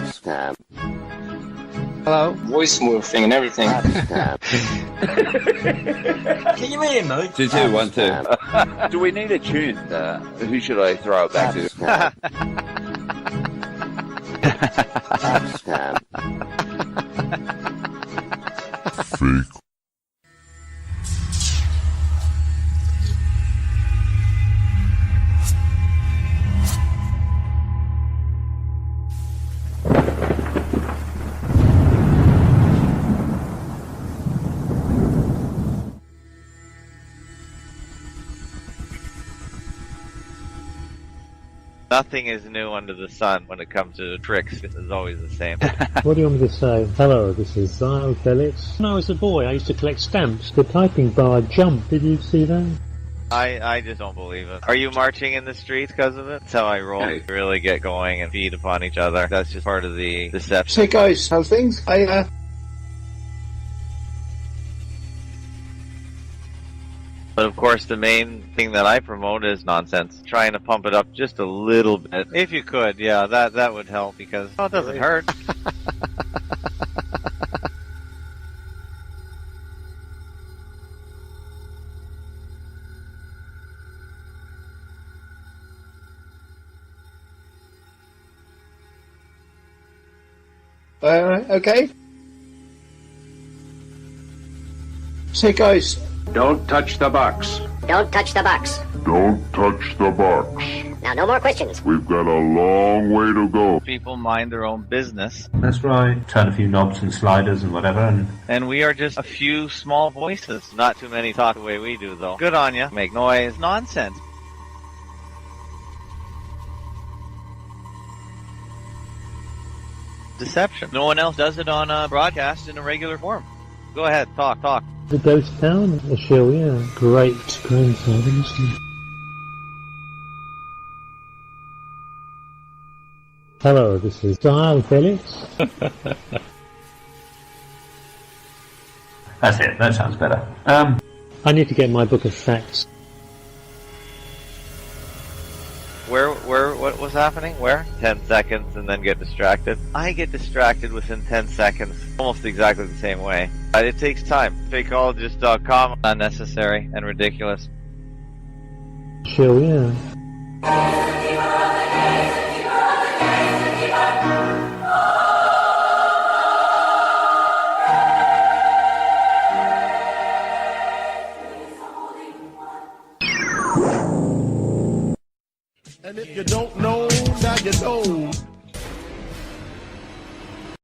Scam. Hello? Voice morphing and everything. Can you hear me? 2 2 1 2. Do we need a tune? Who should I throw it back to? Scam. Fake. Nothing is new under the sun when it comes to tricks. It's always the same. What do you want me to say? Hello, this is Zyle Felix. When I was a boy, I used to collect stamps. The typing bar jumped. Did you see that? I just don't believe it. Are you marching in the streets because of it? That's how I roll. Hey. Really get going and feed upon each other. That's just part of the deception. Say guys, how's things? But of course, the main thing that I promote is nonsense. Trying to pump it up just a little bit. If you could, yeah, that would help because it doesn't hurt. Okay. Say guys. Don't touch the box. Don't touch the box. Don't touch the box. Now, no more questions. We've got a long way to go. People mind their own business. That's right. Turn a few knobs and sliders and whatever. And we are just a few small voices. Not too many talk the way we do, though. Good on you. Make noise. Nonsense. Deception. No one else does it on a broadcast in a regular form. Go ahead. Talk. The ghost town? The show, yeah. Great grandfather, isn't he? Hello, this is Zyle Felix. That's it. That sounds better. I need to get my book of facts. What was happening? Where? 10 seconds and then get distracted. I get distracted within 10 seconds. Almost exactly the same way. But it takes time. Fakeologist.com. Unnecessary and ridiculous. Show, yeah. And if you don't know, now you know.